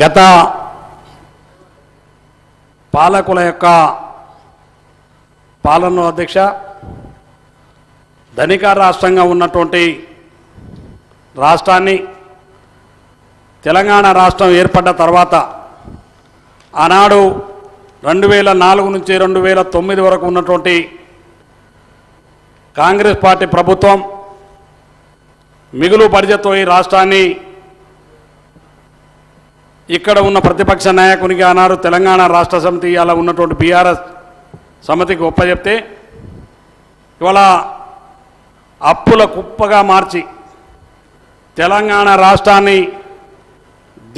గత పాలకుల యొక్క పాలనలో అధ్యక్ష ధనిక రాష్ట్రంగా ఉన్నటువంటి రాష్ట్రాన్ని తెలంగాణ రాష్ట్రం ఏర్పడ్డ తర్వాత ఆనాడు 2004 నుంచి 2009 వరకు ఉన్నటువంటి కాంగ్రెస్ పార్టీ ప్రభుత్వం మిగులు బడ్జెట్తో ఈ రాష్ట్రాన్ని ఇక్కడ ఉన్న ప్రతిపక్ష నాయకునికి ఆనాడు తెలంగాణ రాష్ట్ర సమితి అలా ఉన్నటువంటి బీఆర్ఎస్ సమితికి ఒప్పచెప్తే ఇవాళ అప్పుల కుప్పగా మార్చి తెలంగాణ రాష్ట్రాన్ని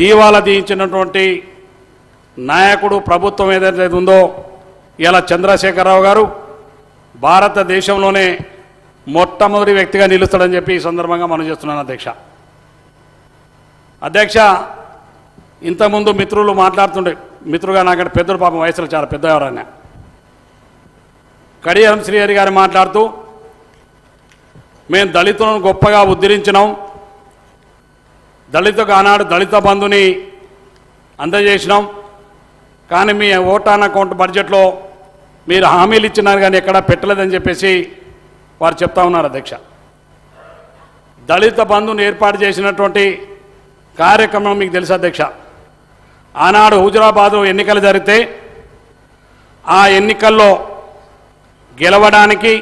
దీవాలా తీయించినటువంటి నాయకుడు ప్రభుత్వం ఏదైతే ఉందో ఇలా చంద్రశేఖరరావు గారు భారతదేశంలోనే మొట్టమొదటి వ్యక్తిగా నిలుస్తాడని చెప్పి ఈ సందర్భంగా మనం చేస్తున్నాను అధ్యక్ష ఇంతకుముందు మిత్రులు మాట్లాడుతుండే మిత్రుగా నాకంటే పెద్దలు పాపం వయసులో చాలా పెద్దవారన్న కడియం శ్రీహరి గారు మాట్లాడుతూ మేము దళితులను గొప్పగా ఉద్ధరించినాం, దళితుకు ఆనాడు దళిత బంధుని అందజేసినాం, కానీ మీ ఓటాన్ అకౌంట్ బడ్జెట్లో మీరు హామీలు ఇచ్చినారు కానీ ఎక్కడా పెట్టలేదని చెప్పేసి వారు చెప్తా ఉన్నారు అధ్యక్ష. దళిత బంధుని ఏర్పాటు చేసినటువంటి కార్యక్రమం మీకు తెలుసు అధ్యక్ష. ఆనాడు హుజురాబాదు ఎన్నికలు జరిగితే ఆ ఎన్నికల్లో గెలవడానికి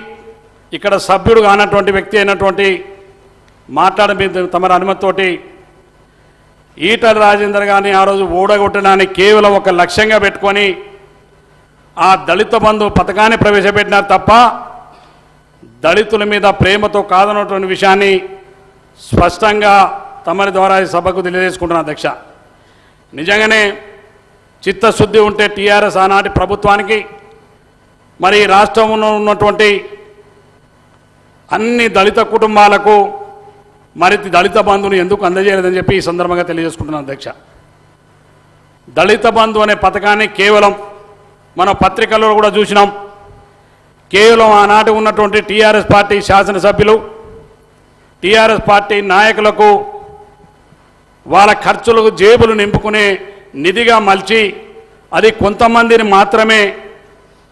ఇక్కడ సభ్యుడు కానటువంటి వ్యక్తి అయినటువంటి తమరి అనుమతితోటి ఈటల రాజేందర్ గారిని ఆ రోజు ఓడగొట్టడానికి కేవలం ఒక లక్ష్యంగా పెట్టుకొని ఆ దళిత బంధు పథకాన్ని ప్రవేశపెట్టినారు తప్ప దళితుల మీద ప్రేమతో కాదన్నటువంటి విషయాన్ని స్పష్టంగా తమరి ద్వారా ఈ సభకు తెలియజేసుకుంటున్నాను అధ్యక్ష. నిజంగానే చిత్తశుద్ధి ఉంటే టీఆర్ఎస్ ఆనాటి ప్రభుత్వానికి మరి రాష్ట్రంలో ఉన్నటువంటి అన్ని దళిత కుటుంబాలకు మరి దళిత బంధువును ఎందుకు అందజేయలేదని చెప్పి ఈ సందర్భంగా తెలియజేసుకుంటున్నాను అధ్యక్ష. దళిత బంధు అనే పథకాన్ని కేవలం మన పత్రికల్లో కూడా చూసినాం. కేవలం ఆనాటి ఉన్నటువంటి టీఆర్ఎస్ పార్టీ శాసనసభ్యులు టీఆర్ఎస్ పార్టీ నాయకులకు వాళ్ళ ఖర్చులకు జేబులు నింపుకునే నిధిగా మలిచి అది కొంతమందిని మాత్రమే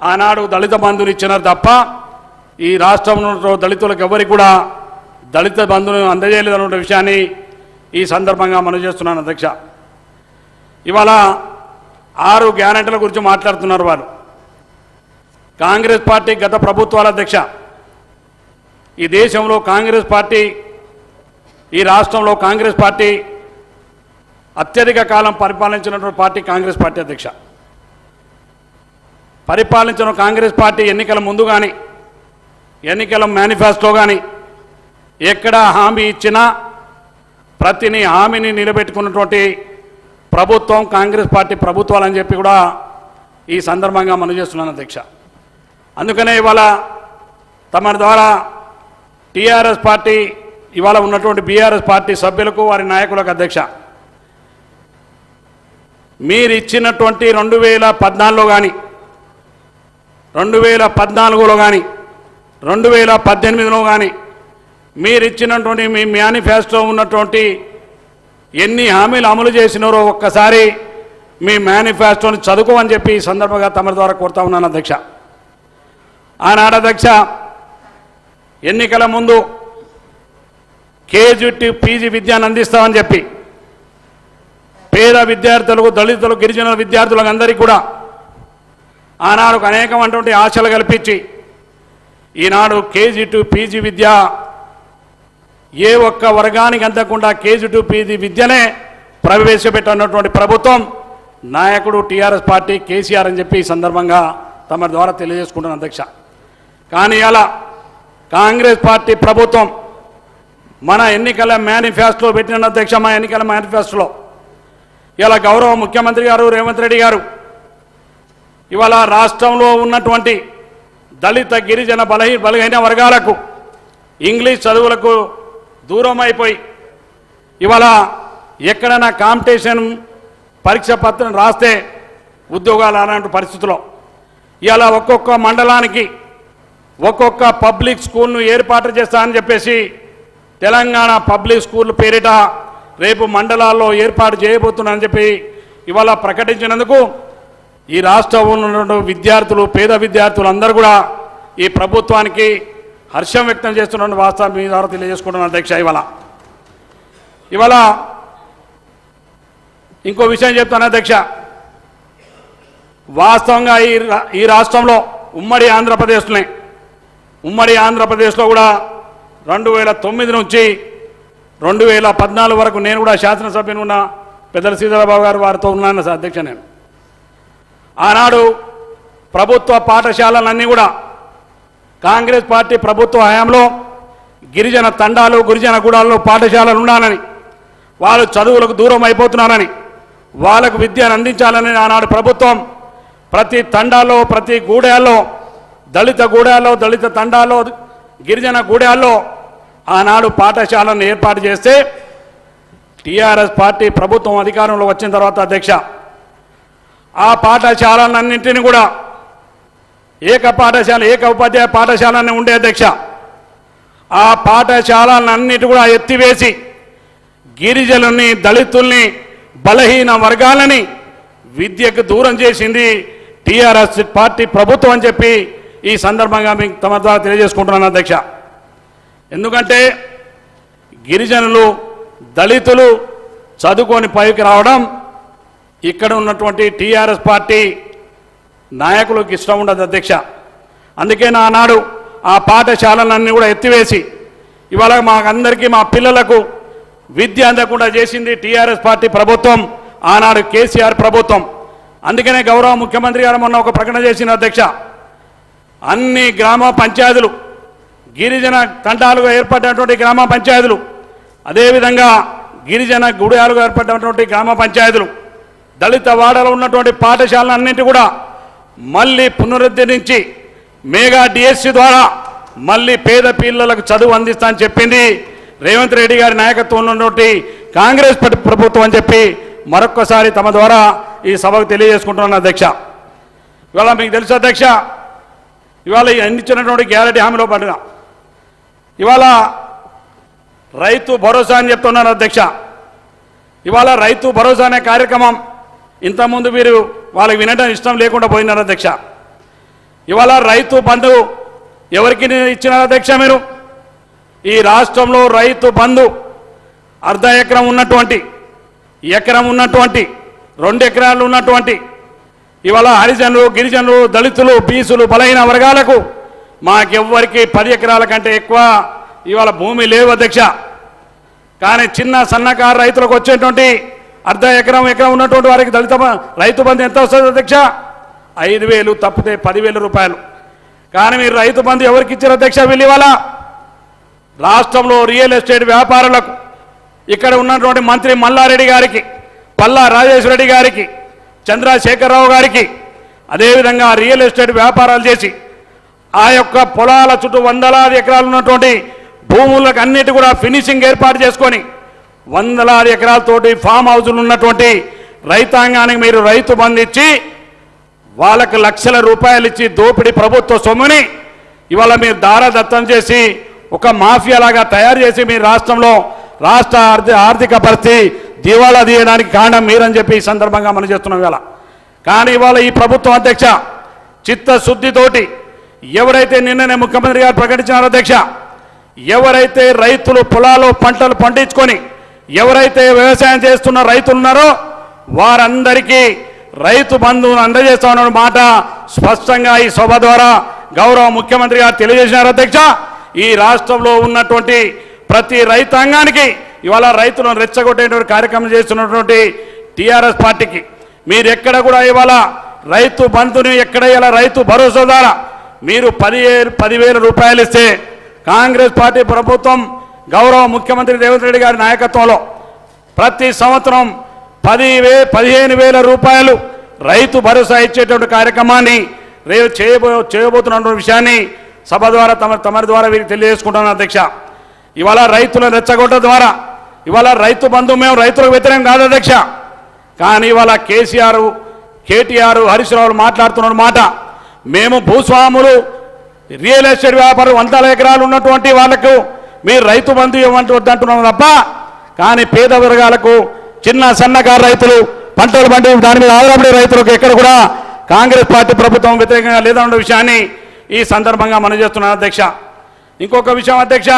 ఆనాడు దళిత బంధుని ఇచ్చినారు తప్ప ఈ రాష్ట్రంలో దళితులకు ఎవరికి కూడా దళిత బంధువును అందజేయలేదన్న విషయాన్ని ఈ సందర్భంగా మనం చేస్తున్నాను అధ్యక్ష. ఇవాళ 6 గ్యారెంటీల గురించి మాట్లాడుతున్నారు వారు. కాంగ్రెస్ పార్టీ గత ప్రభుత్వాల అధ్యక్ష ఈ దేశంలో కాంగ్రెస్ పార్టీ ఈ రాష్ట్రంలో కాంగ్రెస్ పార్టీ అత్యధిక కాలం పరిపాలించినటువంటి పార్టీ కాంగ్రెస్ పార్టీ అధ్యక్ష. పరిపాలించిన కాంగ్రెస్ పార్టీ ఎన్నికల ముందు కానీ ఎన్నికల మేనిఫెస్టో కానీ ఎక్కడ హామీ ఇచ్చినా ప్రతిని హామీని నిలబెట్టుకున్నటువంటి ప్రభుత్వం కాంగ్రెస్ పార్టీ ప్రభుత్వాలని చెప్పి కూడా ఈ సందర్భంగా మనం చేస్తున్నాను అధ్యక్ష. అందుకనే ఇవాళ తమ ద్వారా టీఆర్ఎస్ పార్టీ ఇవాళ ఉన్నటువంటి బీఆర్ఎస్ పార్టీ సభ్యులకు వారి నాయకులకు అధ్యక్ష మీరు ఇచ్చినటువంటి 2014లో కానీ 2014లో కానీ 2018లో కానీ మీరు ఇచ్చినటువంటి మీ మేనిఫెస్టో ఉన్నటువంటి ఎన్ని హామీలు అమలు చేసినారో ఒక్కసారి మీ మేనిఫెస్టోని చదువుకోమని చెప్పి ఈ సందర్భంగా తమ ద్వారా కోరుతా ఉన్నాను అధ్యక్ష. ఆనాడు అధ్యక్ష ఎన్నికల ముందు కేజీ టు పీజీ విద్యను అందిస్తామని చెప్పి పేద విద్యార్థులకు దళితులకు గిరిజన విద్యార్థులకు అందరికీ కూడా ఆనాడు అనేకమైనటువంటి ఆశలు కల్పించి ఈనాడు కేజీ టు పీజీ విద్య ఏ ఒక్క వర్గానికి అందకుండా కేజీ టు పీజీ విద్యనే ప్రవేశపెట్టినటువంటి ప్రభుత్వం నాయకుడు టీఆర్ఎస్ పార్టీ కేసీఆర్ అని చెప్పి ఈ సందర్భంగా తమ ద్వారా తెలియజేసుకుంటున్నాను అధ్యక్ష. కానీ అలా కాంగ్రెస్ పార్టీ ప్రభుత్వం మన ఎన్నికల మేనిఫెస్టోలో పెట్టిన అధ్యక్ష మా ఎన్నికల మేనిఫెస్టోలో ఇలా గౌరవ ముఖ్యమంత్రి గారు రేవంత్ రెడ్డి గారు ఇవాళ రాష్ట్రంలో ఉన్నటువంటి దళిత గిరిజన బలహీన వర్గాలకు ఇంగ్లీష్ చదువులకు దూరం అయిపోయి ఇవాళ ఎక్కడైనా కాంపిటీషన్ పరీక్ష పత్రం రాస్తే ఉద్యోగాలు అలాంటి పరిస్థితుల్లో ఇలా ఒక్కొక్క మండలానికి ఒక్కొక్క పబ్లిక్ స్కూల్ను ఏర్పాటు చేస్తానని చెప్పేసి తెలంగాణ పబ్లిక్ స్కూల్ పేరిట రేపు మండలాల్లో ఏర్పాటు చేయబోతున్నానని చెప్పి ఇవాళ ప్రకటించినందుకు ఈ రాష్ట్రంలో ఉన్న విద్యార్థులు పేద విద్యార్థులు అందరూ కూడా ఈ ప్రభుత్వానికి హర్షం వ్యక్తం చేస్తున్న వాస్తవం మీ ద్వారా తెలియజేసుకుంటున్నాను అధ్యక్ష. ఇవాళ ఇంకో విషయం చెప్తాను అధ్యక్ష. వాస్తవంగా ఈ రాష్ట్రంలో ఉమ్మడి ఆంధ్రప్రదేశ్లో కూడా 2009 నుంచి 2014 వరకు నేను కూడా శాసనసభ్యుని ఉన్న పెద్దల శ్రీధరబాబు గారు వారితో ఉన్నాను అధ్యక్ష. నేను ఆనాడు ప్రభుత్వ పాఠశాలలన్నీ కూడా కాంగ్రెస్ పార్టీ ప్రభుత్వ హయాంలో గిరిజన తండాలు గిరిజన గూడాల్లో పాఠశాలలు ఉండాలని, వాళ్ళు చదువులకు దూరం అయిపోతున్నారని, వాళ్ళకు విద్యను అందించాలని ఆనాడు ప్రభుత్వం ప్రతి తండాల్లో ప్రతి గూడాల్లో దళిత తండాల్లో గిరిజన గూడాల్లో ఆనాడు పాఠశాలను ఏర్పాటు చేస్తే టీఆర్ఎస్ పార్టీ ప్రభుత్వం అధికారంలో వచ్చిన తర్వాత అధ్యక్ష ఆ పాఠశాలన్నింటినీ కూడా ఏక ఉపాధ్యాయ పాఠశాలని ఉండే అధ్యక్ష. ఆ పాఠశాలన్నిటి కూడా ఎత్తివేసి గిరిజనుల్ని దళితుల్ని బలహీన వర్గాలని విద్యకు దూరం చేసింది టీఆర్ఎస్ పార్టీ ప్రభుత్వం అని చెప్పి ఈ సందర్భంగా మీకు తమ ద్వారా తెలియజేసుకుంటున్నాను అధ్యక్ష. ఎందుకంటే గిరిజనులు దళితులు చదువుకొని పైకి రావడం ఇక్కడ ఉన్నటువంటి టీఆర్ఎస్ పార్టీ నాయకులకు ఇష్టం ఉండదు అధ్యక్ష. అందుకే ఆనాడు ఆ పాఠశాలలన్నీ కూడా ఎత్తివేసి ఇవాళ మాకందరికీ మా పిల్లలకు విద్య అందకుండా చేసింది టీఆర్ఎస్ పార్టీ ప్రభుత్వం, ఆనాడు కేసీఆర్ ప్రభుత్వం. అందుకనే గౌరవ ముఖ్యమంత్రి గారు మొన్న ఒక ప్రకటన చేసిన అధ్యక్ష, అన్ని గ్రామ పంచాయతీలు గిరిజన తండాలుగా ఏర్పడినటువంటి గ్రామ పంచాయతీలు, అదేవిధంగా గిరిజన గుడాలుగా ఏర్పడినటువంటి గ్రామ పంచాయతీలు, దళిత వాడలో ఉన్నటువంటి పాఠశాలలన్నింటి కూడా మళ్ళీ పునరుద్ధరించి మెగా డిఎస్సి ద్వారా మళ్ళీ పేద పిల్లలకు చదువు అందిస్తా అని చెప్పింది రేవంత్ రెడ్డి గారి నాయకత్వంలో ఉన్నటువంటి కాంగ్రెస్ ప్రభుత్వం అని చెప్పి మరొక్కసారి తమ ద్వారా ఈ సభకు తెలియజేసుకుంటున్నాను అధ్యక్ష. ఇవాళ మీకు తెలుసు అధ్యక్ష, ఇవాళ అందించినటువంటి గ్యారెంటీ హామీలో పడిన ఇవాళ రైతు భరోసా అని చెప్తున్నారు అధ్యక్ష. ఇవాళ రైతు భరోసా అనే కార్యక్రమం ఇంతకుముందు మీరు వాళ్ళకి వినడం ఇష్టం లేకుండా పోయినారు అధ్యక్ష. ఇవాళ రైతు బంధు ఎవరికి ఇచ్చినారు అధ్యక్ష? మీరు ఈ రాష్ట్రంలో రైతు బంధు అర్ధ ఎకరం ఉన్నటువంటి, ఎకరం ఉన్నటువంటి, 2 ఎకరాలు ఉన్నటువంటి ఇవాళ హరిజనులు గిరిజనులు దళితులు బీసులు బలహీన వర్గాలకు మాకెవ్వరికి 10 ఎకరాల కంటే ఎక్కువ ఇవాళ భూమి లేవు అధ్యక్ష. కానీ చిన్న సన్నకారు రైతులకు వచ్చేటువంటి అర్ధ ఎకరం ఉన్నటువంటి వారికి దళిత రైతు బంధు ఎంత వస్తుంది అధ్యక్ష? 5,000 తప్పితే 10,000 రూపాయలు. కానీ మీరు రైతు బంధు ఎవరికి ఇచ్చారు అధ్యక్ష? వీళ్ళు ఇవాళ రాష్ట్రంలో రియల్ ఎస్టేట్ వ్యాపారులకు, ఇక్కడ ఉన్నటువంటి మంత్రి మల్లారెడ్డి గారికి, పల్లా రాజేశ్వరరెడ్డి గారికి, చంద్రశేఖరరావు గారికి, అదేవిధంగా రియల్ ఎస్టేట్ వ్యాపారాలు చేసి ఆ యొక్క పొలాల చుట్టూ వందలాది ఎకరాలు ఉన్నటువంటి భూములకు అన్నిటి కూడా ఫినిషింగ్ ఏర్పాటు చేసుకొని వందలాది ఎకరాలతోటి ఫామ్ హౌజులు ఉన్నటువంటి రైతాంగానికి మీరు రైతు బంధు ఇచ్చి వాళ్ళకు లక్షల రూపాయలు ఇచ్చి దోపిడీ ప్రభుత్వ సొమ్ముని ఇవాళ మీరు దారదత్తం చేసి ఒక మాఫియాలాగా తయారు చేసి మీ రాష్ట్రంలో రాష్ట్ర ఆర్థిక పరిస్థితి దివాళా తీయడానికి కారణం మీరని చెప్పి ఈ సందర్భంగా మనం చేస్తున్నాం ఇవాళ. కానీ ఇవాళ ఈ ప్రభుత్వం అధ్యక్ష చిత్తశుద్ధితోటి ఎవరైతే నిన్ననే ముఖ్యమంత్రి గారు ప్రకటించారో అధ్యక్ష, ఎవరైతే రైతులు పొలాలు పంటలు పండించుకొని ఎవరైతే వ్యవసాయం చేస్తున్న రైతులు ఉన్నారో వారందరికీ రైతు బంధువును అందజేస్తామన్న మాట స్పష్టంగా ఈ సభ ద్వారా గౌరవ ముఖ్యమంత్రి గారు తెలియజేసినారు అధ్యక్ష. ఈ రాష్ట్రంలో ఉన్నటువంటి ప్రతి రైతాంగానికి ఇవాళ రైతులను రెచ్చగొట్టేటువంటి కార్యక్రమం చేస్తున్నటువంటి టీఆర్ఎస్ పార్టీకి మీరు ఎక్కడ కూడా ఇవాళ రైతు బంధుని ఎక్కడ ఇలా రైతు భరోసా ద్వారా మీరు 10,000 రూపాయలు ఇస్తే కాంగ్రెస్ పార్టీ ప్రభుత్వం గౌరవ ముఖ్యమంత్రి రేవంత్ రెడ్డి గారి నాయకత్వంలో ప్రతి సంవత్సరం 15,000 రూపాయలు రైతు భరోసా ఇచ్చేటువంటి కార్యక్రమాన్ని రేపు చేయబోతున్న విషయాన్ని సభ ద్వారా తమరి ద్వారా వీరికి తెలియజేసుకుంటున్నాను అధ్యక్ష. ఇవాళ రైతులను రెచ్చగొట్టడం ద్వారా ఇవాళ రైతు బంధు మేము రైతులకు వ్యతిరేకం కాదు అధ్యక్ష. కానీ ఇవాళ కేటీఆర్ హరీష్ రావు మాట్లాడుతున్న మాట మేము భూస్వాములు రియల్ ఎస్టేట్ వ్యాపారం 100 ఎకరాలు ఉన్నటువంటి వాళ్లకు మీరు రైతు బంధు ఇవ్వమంటూ వద్దంటున్నాం తప్ప, కానీ పేద వర్గాలకు చిన్న సన్నకారు రైతులు పంటలు పండి దాని మీద ఆధారపడే రైతులకు ఎక్కడ కూడా కాంగ్రెస్ పార్టీ ప్రభుత్వం వ్యతిరేకంగా లేదన్న విషయాన్ని ఈ సందర్భంగా మనం చేస్తున్నాను అధ్యక్ష. ఇంకొక విషయం అధ్యక్ష,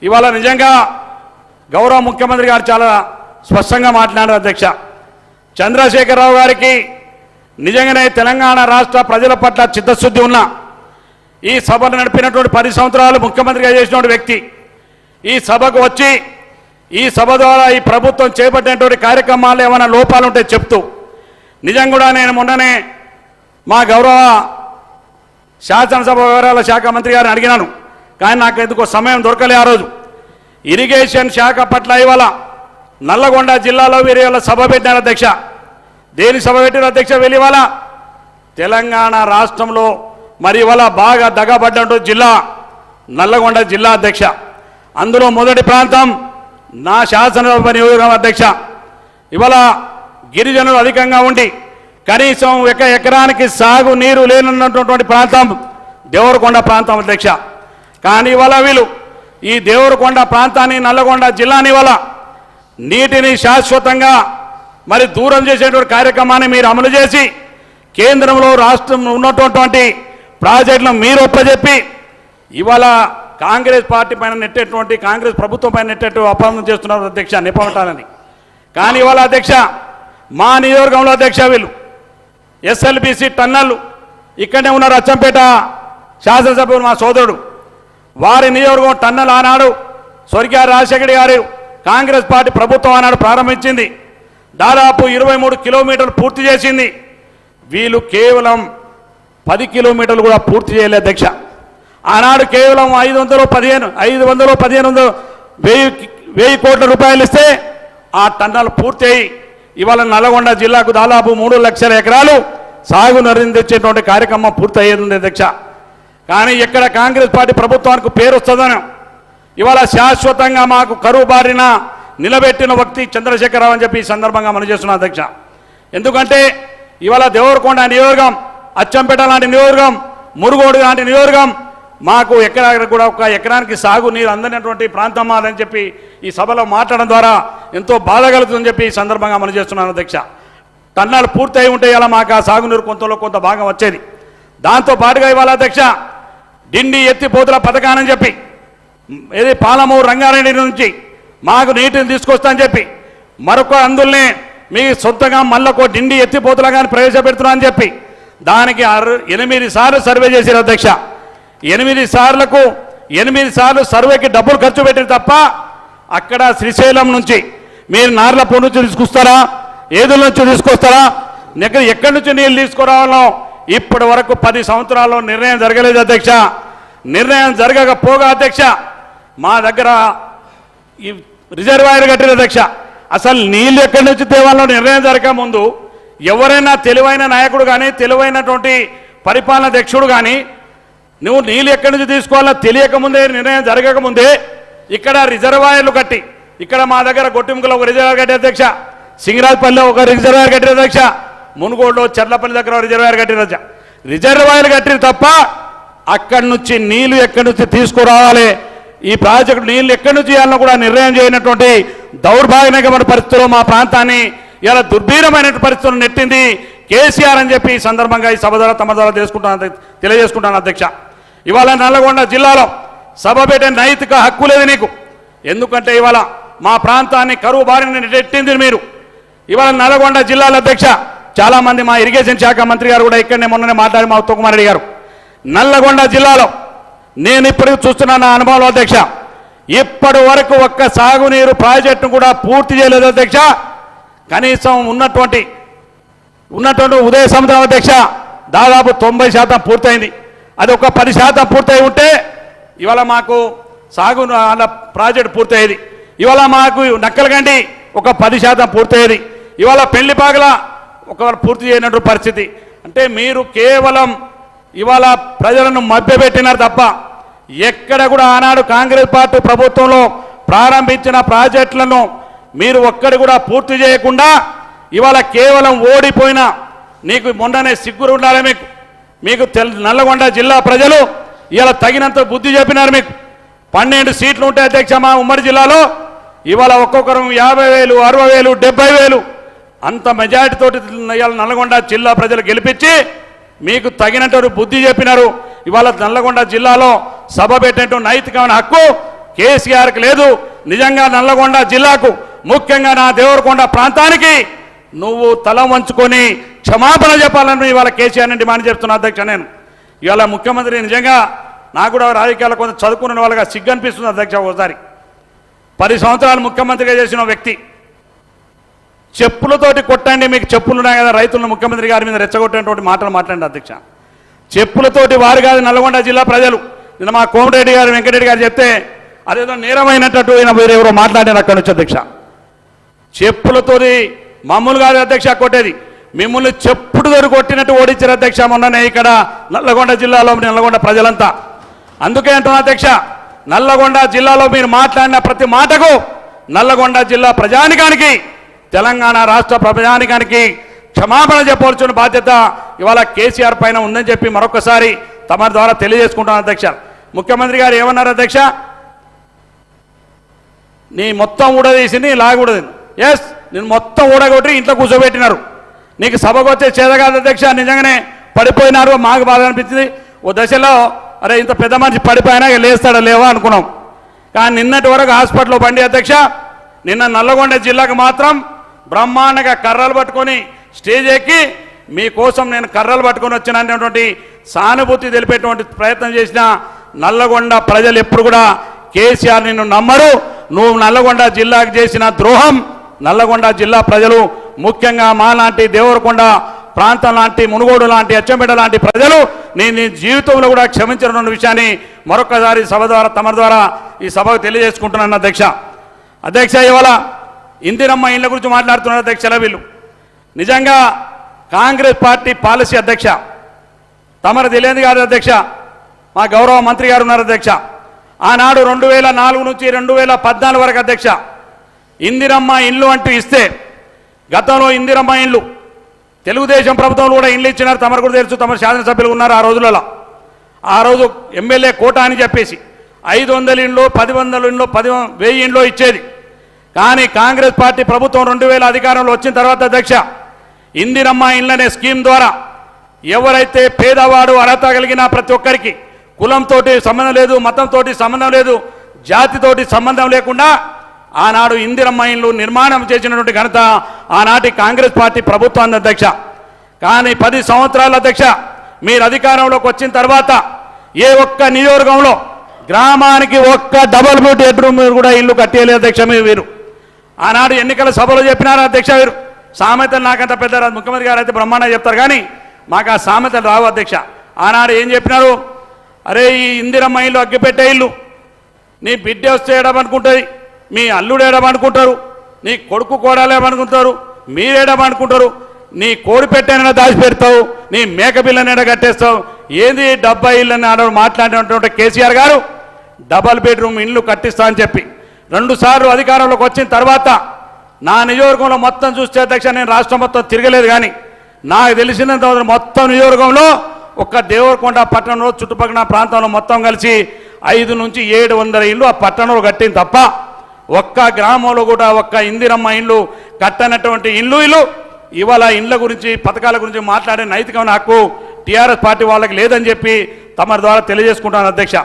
ఇవాళ నిజంగా గౌరవ ముఖ్యమంత్రి గారు చాలా స్పష్టంగా మాట్లాడారు అధ్యక్ష. చంద్రశేఖరరావు గారికి నిజంగానే తెలంగాణ రాష్ట్ర ప్రజల పట్ల చిత్తశుద్ధి ఉన్న ఈ సభను నడిపినటువంటి 10 సంవత్సరాలు ముఖ్యమంత్రిగా చేసినటువంటి వ్యక్తి ఈ సభకు వచ్చి ఈ సభ ద్వారా ఈ ప్రభుత్వం చేపట్టినటువంటి కార్యక్రమాలు ఏమైనా లోపాలు ఉంటే చెప్తూ నిజం కూడా నేను మొన్ననే మా గౌరవ శాసనసభ వ్యవహారాల శాఖ మంత్రి గారిని అడిగినాను, కానీ నాకు ఎందుకో సమయం దొరకలే. ఆ రోజు ఇరిగేషన్ శాఖ పట్ల ఇవాళ నల్లగొండ జిల్లాలో వీరి వాళ్ళ సభ పెట్టినారు అధ్యక్ష. దేని సభ పెట్టిన అధ్యక్ష? వెళ్ళి ఇవాళ తెలంగాణ రాష్ట్రంలో మరి ఇవాళ బాగా దగబడ్డ జిల్లా నల్లగొండ జిల్లా అధ్యక్ష. అందులో మొదటి ప్రాంతం నా శాసనసభ నియోజకవర్గం అధ్యక్ష. ఇవాళ గిరిజనులు అధికంగా ఉండి కనీసం ఎకరానికి సాగు నీరు లేనన్నటువంటి ప్రాంతం దేవరకొండ ప్రాంతం అధ్యక్ష. కానీ ఇవాళ వీళ్ళు ఈ దేవరకొండ ప్రాంతాన్ని నల్లగొండ జిల్లాని ఇవాళ నీటిని శాశ్వతంగా మరి దూరం చేసేటువంటి కార్యక్రమాన్ని మీరు అమలు చేసి కేంద్రంలో రాష్ట్రంలో ఉన్నటువంటి ప్రాజెక్టులను మీరు ఒప్పజెప్పి ఇవాళ కాంగ్రెస్ పార్టీ పైన నెట్టేటువంటి కాంగ్రెస్ ప్రభుత్వం పైన నెట్టేటువంటి అపవాదం చేస్తున్నారు అధ్యక్ష, నిపమటాలని. కానీ ఇవాళ అధ్యక్ష మా నియోజకవర్గంలో అధ్యక్ష వీళ్ళు ఎస్ఎల్బిసి టన్నళ్ళు ఇక్కడనే ఉన్నారు. అచ్చంపేట శాసనసభ్యులు మా సోదరుడు వారి నియోజకవర్గం టన్నల్ ఆనాడు స్వర్గీయ రాజశేఖర గారు కాంగ్రెస్ పార్టీ ప్రభుత్వం ఆనాడు ప్రారంభించింది. దాదాపు 23 కిలోమీటర్లు పూర్తి చేసింది. వీళ్ళు కేవలం 10 కిలోమీటర్లు కూడా పూర్తి చేయలేదు అధ్యక్ష. ఆనాడు కేవలం 1000 కోట్ల రూపాయలు ఇస్తే ఆ టన్నల్ పూర్తి అయ్యి ఇవాళ నల్గొండ జిల్లాకు దాదాపు 3 లక్షల ఎకరాలు సాగునీరు తెచ్చేటువంటి కార్యక్రమం పూర్తి అయ్యేది అధ్యక్ష. కానీ ఎక్కడ కాంగ్రెస్ పార్టీ ప్రభుత్వానికి పేరు వస్తుందని ఇవాళ శాశ్వతంగా మాకు కరువు బారిన నిలబెట్టిన వ్యక్తి చంద్రశేఖరరావు అని చెప్పి ఈ సందర్భంగా మనం చేస్తున్నాం అధ్యక్ష. ఎందుకంటే ఇవాళ దేవరకొండ నియోజకవర్గం, అచ్చంపేట లాంటి నియోజకవర్గం, మురుగోడు లాంటి నియోజకవర్గం మాకు కూడా ఒక ఎకరానికి సాగు నీరు అందనటువంటి ప్రాంతం మాదని చెప్పి ఈ సభలో మాట్లాడడం ద్వారా ఎంతో బాధ కలుగుతుందని చెప్పి ఈ సందర్భంగా మనం చేస్తున్నాను అధ్యక్ష. టన్నాలు పూర్తయి ఉంటే ఇలా మాకు ఆ సాగునీరు కొంత భాగం వచ్చేది. దాంతో పాటుగా ఇవాళ అధ్యక్ష డిండి ఎత్తిపోతుల పథకాన్ని చెప్పి ఏది పాలమూరు రంగారెడ్డి నుంచి మాకు నీటిని తీసుకొస్తా చెప్పి మరొక అందులోనే మీ సొంతగా మళ్ళొక డిండి ఎత్తిపోతులా కానీ ప్రవేశపెడుతున్నా అని చెప్పి దానికి 8 సార్లు సర్వే చేశారు అధ్యక్ష. 8 సార్లు సర్వేకి డబ్బులు ఖర్చు పెట్టారు తప్ప అక్కడ శ్రీశైలం నుంచి మీరు నార్లపూర్ నుంచి తీసుకొస్తారా, ఏదుల నుంచి తీసుకొస్తారా, ఎక్కడి నుంచి నీళ్ళు తీసుకురావాలో ఇప్పటి వరకు 10 సంవత్సరాల్లో నిర్ణయం జరగలేదు అధ్యక్ష. నిర్ణయం జరగకపోగా అధ్యక్ష మా దగ్గర ఈ రిజర్వాయర్ కట్టిన అధ్యక్ష. అసలు నీళ్ళు ఎక్కడి నుంచి తేవాలో నిర్ణయం జరగక ముందు ఎవరైనా తెలివైన నాయకుడు కానీ తెలివైనటువంటి పరిపాలన అధ్యక్షుడు కానీ నువ్వు నీళ్ళు ఎక్కడి నుంచి తీసుకోవాలో తెలియకముందే నిర్ణయం జరగకముందే ఇక్కడ రిజర్వాయర్లు కట్టి ఇక్కడ మా దగ్గర గొట్టింకులో ఒక రిజర్వాయర్ కట్టే అధ్యక్ష, సింగరాజపల్లిలో ఒక రిజర్వాయర్ కట్టిన అధ్యక్ష, మునుగోడులో చర్లపల్లి దగ్గర రిజర్వాయర్ కట్టిన అధ్యక్ష. రిజర్వాయర్లు కట్టిన తప్ప అక్కడి నుంచి నీళ్లు ఎక్కడి నుంచి తీసుకురావాలి, ఈ ప్రాజెక్టు నీళ్లు ఎక్కడి నుంచి చేయాలని కూడా నిర్ణయం చేయనటువంటి దౌర్భాగ్యమైన పరిస్థితుల్లో మా ప్రాంతాన్ని ఇలా దుర్భీరమైన పరిస్థితులను నెట్టింది కేసీఆర్ అని చెప్పి ఈ సందర్భంగా ఈ సభ ద్వారా తమ ద్వారా తెలియజేసుకుంటాను అధ్యక్ష. ఇవాళ నల్లగొండ జిల్లాలో సభ పెట్టే నైతిక హక్కు లేదు నీకు. ఎందుకంటే ఇవాళ మా ప్రాంతాన్ని కరువు బారిన నెట్టింది మీరు. ఇవాళ నల్లగొండ జిల్లాలో అధ్యక్ష చాలామంది మా ఇరిగేషన్ శాఖ మంత్రి గారు కూడా ఇక్కడనే మొన్ననే మాట్లాడి మా ఉత్తమ్ రెడ్డి గారు నల్లగొండ జిల్లాలో నేను ఇప్పటికీ చూస్తున్న నా అనుభవంలో అధ్యక్ష ఇప్పటి వరకు ఒక్క సాగునీరు ప్రాజెక్టును కూడా పూర్తి చేయలేదు అధ్యక్ష. కనీసం ఉన్నటువంటి ఉదయ సముద్రం అధ్యక్ష దాదాపు 90% పూర్తయింది. అది ఒక 10% పూర్తయి ఉంటే ఇవాళ మాకు సాగు ప్రాజెక్టు పూర్తయ్యేది. ఇవాళ మాకు నక్కలగండి ఒక 10% పూర్తయ్యేది. ఇవాళ పెళ్లిపాగల ఒక పూర్తి చేయనట్టు పరిస్థితి. అంటే మీరు కేవలం ఇవాళ ప్రజలను మభ్యపెట్టినారు తప్ప ఎక్కడ కూడా ఆనాడు కాంగ్రెస్ పార్టీ ప్రభుత్వంలో ప్రారంభించిన ప్రాజెక్టులను మీరు ఒక్కడి కూడా పూర్తి చేయకుండా ఇవాళ కేవలం ఓడిపోయిన నీకు మొన్ననే సిగ్గురు ఉండాలి మీకు నల్లగొండ జిల్లా ప్రజలు ఇవాళ తగినంత బుద్ధి చెప్పినారు. మీకు 12 సీట్లు ఉంటాయి అధ్యక్ష మా ఉమ్మడి జిల్లాలో. ఇవాళ ఒక్కొక్కరు 50,000, 60,000, 70,000 అంత మెజారిటీతోటి నల్లగొండ జిల్లా ప్రజలు గెలిపించి మీకు తగినట్టు బుద్ధి చెప్పినారు. ఇవాళ నల్లగొండ జిల్లాలో సభ పెట్టేట్టు నైతికమైన హక్కు కేసీఆర్కి లేదు. నిజంగా నల్లగొండ జిల్లాకు, ముఖ్యంగా నా దేవరకొండ ప్రాంతానికి నువ్వు తల వంచుకొని క్షమాపణ చెప్పాలని ఇవాళ కేసీఆర్ని డిమాండ్ చేస్తున్నా అధ్యక్ష. నేను ఇవాళ ముఖ్యమంత్రి నిజంగా నాకు కూడా రాజకీయాలు కొంచెం చదువుకున్న వాళ్ళగా సిగ్గు అనిపిస్తుంది అధ్యక్ష. ఒకసారి 10 సంవత్సరాలు ముఖ్యమంత్రిగా చేసిన వ్యక్తి చెప్పులతోటి కొట్టండి, మీకు చెప్పులు ఉన్నాయి కదా, రైతులను ముఖ్యమంత్రి గారి మీద రెచ్చగొట్టేటువంటి మాటలు మాట్లాడండి అధ్యక్ష. చెప్పులతోటి వారు కాదు నల్గొండ జిల్లా ప్రజలు. నిన్న మా కోమటిరెడ్డి గారు, వెంకటరెడ్డి గారు చెప్తే అదేదో నేరమైనట్టు ఈయన వేరెవరో మాట్లాడారు అక్కడి నుంచి అధ్యక్ష. చెప్పులతోటి మమ్మల్ని కాదు అధ్యక్ష కొట్టేది, మిమ్మల్ని చెప్పుడుతోటి కొట్టినట్టు ఓడించారు అధ్యక్ష మొన్ననే ఇక్కడ నల్లగొండ జిల్లాలో నల్లగొండ ప్రజలంతా. అందుకే అంటున్నా అధ్యక్ష, నల్లగొండ జిల్లాలో మీరు మాట్లాడిన ప్రతి మాటకు నల్లగొండ జిల్లా ప్రజానికానికి, తెలంగాణ రాష్ట్ర ప్రజానికానికి క్షమాపణ చెప్పవలసిన బాధ్యత ఇవాళ కేసీఆర్ పైన ఉందని చెప్పి మరొకసారి తమ ద్వారా తెలియజేసుకుంటాను అధ్యక్ష. ముఖ్యమంత్రి గారు ఏమన్నారు అధ్యక్ష, నీ మొత్తం ఊడదీసింది లాగూడదు. ఎస్, నేను మొత్తం ఊడగొట్టి ఇంట్లో కూర్చోబెట్టినారు. నీకు సభకు వచ్చే చేత కాదు అధ్యక్ష. నిజంగానే పడిపోయినారు, మాకు బాధ అనిపించింది. ఓ దశలో అరే ఇంత పెద్ద మనిషి పడిపోయినా లేస్తాడా లేవా అనుకున్నాం. కానీ నిన్నటి వరకు హాస్పిటల్లో బండి అధ్యక్ష. నిన్న నల్లగొండ జిల్లాకు మాత్రం బ్రహ్మాండంగా కర్రలు పట్టుకొని స్టేజ్ ఎక్కి మీకోసం నేను కర్రలు పట్టుకొని వచ్చినటువంటి సానుభూతి తెలిపేటువంటి ప్రయత్నం చేసిన నల్లగొండ ప్రజలు ఎప్పుడు కూడా కేసీఆర్ నిన్ను నమ్మరు. నువ్వు నల్లగొండ జిల్లాకు చేసిన ద్రోహం నల్లగొండ జిల్లా ప్రజలు, ముఖ్యంగా మా లాంటి దేవరకొండ ప్రాంతం లాంటి, మునుగోడు లాంటి, అచ్చంపేట లాంటి ప్రజలు నేను జీవితంలో కూడా క్షమించిన విషయాన్ని మరొకసారి సభ ద్వారా తమ ద్వారా ఈ సభకు తెలియజేసుకుంటున్నాను అధ్యక్ష. అధ్యక్ష, ఇవాళ ఇందిరమ్మ ఇండ్ల గురించి మాట్లాడుతున్నారు అధ్యక్షల. వీళ్ళు నిజంగా కాంగ్రెస్ పార్టీ పాలసీ అధ్యక్ష, తమరు తెలియదు కాదు అధ్యక్ష. మా గౌరవ మంత్రి గారు ఉన్నారు అధ్యక్ష. ఆనాడు 2004 నుంచి 2014 వరకు అధ్యక్ష ఇందిరమ్మ ఇండ్లు అంటూ ఇస్తే, గతంలో ఇందిరమ్మ ఇండ్లు తెలుగుదేశం ప్రభుత్వంలో కూడా ఇండ్లు ఇచ్చినారు. తమరు కూడా తెలుసు, తమ శాసనసభ్యులు ఉన్నారు ఆ రోజులలో. ఆ రోజు ఎమ్మెల్యే కోట అని చెప్పేసి 500 ఇండ్లు, 1000 ఇండ్లు, 1000 ఇండ్లు ఇచ్చేది. కానీ కాంగ్రెస్ పార్టీ ప్రభుత్వం 2000 అధికారంలో వచ్చిన తర్వాత అధ్యక్ష ఇందిరమ్మ ఇండ్లనే స్కీమ్ ద్వారా ఎవరైతే పేదవాడు అర్హత కలిగిన ప్రతి ఒక్కరికి, కులంతో సంబంధం లేదు, మతంతో సంబంధం లేదు, జాతితోటి సంబంధం లేకుండా ఆనాడు ఇందిరమ్మ ఇండ్లు నిర్మాణం చేసినటువంటి ఘనత ఆనాటి కాంగ్రెస్ పార్టీ ప్రభుత్వాన్ని అధ్యక్ష. కానీ 10 సంవత్సరాల అధ్యక్ష మీరు అధికారంలోకి వచ్చిన తర్వాత ఏ ఒక్క నియోజకవర్గంలో గ్రామానికి ఒక్క డబుల్ బెడ్రూమ్ కూడా ఇల్లు కట్టేయలేదు అధ్యక్ష. మీరు ఆనాడు ఎన్నికల సభలో చెప్పినారు అధ్యక్ష. వీరు సామెతలు నాకంత పెద్ద రాదు, ముఖ్యమంత్రి గారు అయితే బ్రహ్మాండంగా చెప్తారు, కానీ మాకు ఆ సామెతలు రావు అధ్యక్ష. ఆనాడు ఏం చెప్పినారు, అరే ఈ ఇందిరమ్మ ఇల్లు అగ్గిపెట్టే ఇల్లు, నీ బిడ్డ వస్తే ఏడమనుకుంటుంది, మీ అల్లుడు ఏడమనుకుంటారు, నీ కొడుకు కోడాలేమనుకుంటారు, మీరేడమనుకుంటారు, నీ కోడి పెట్టైనా దాచిపెడతావు, నీ మేక పిల్లనైనా కట్టేస్తావు, ఏది డబ్బా ఇల్లు అని మాట్లాడినటువంటి కేసీఆర్ గారు డబల్ బెడ్రూమ్ ఇల్లు కట్టిస్తా అని చెప్పి 2 సార్లు అధికారంలోకి వచ్చిన తర్వాత నా నియోజకవర్గంలో మొత్తం చూస్తే అధ్యక్ష, నేను రాష్ట్రం మొత్తం తిరగలేదు, కానీ నాకు తెలిసినంత మొత్తం నియోజకవర్గంలో ఒక్క దేవరకొండ పట్టణంలో చుట్టుపక్కల ప్రాంతంలో మొత్తం కలిసి 500 నుంచి 700 ఇళ్ళు ఆ పట్టణంలో కట్టింది తప్ప ఒక్క గ్రామంలో కూడా ఒక్క ఇందిరమ్మ ఇల్లు కట్టనటువంటి ఇల్లు ఇవాళ ఇండ్ల గురించి, పథకాల గురించి మాట్లాడే నైతికమైన హక్కు టీఆర్ఎస్ పార్టీ వాళ్ళకి లేదని చెప్పి తమ ద్వారా తెలియజేసుకుంటాను అధ్యక్ష.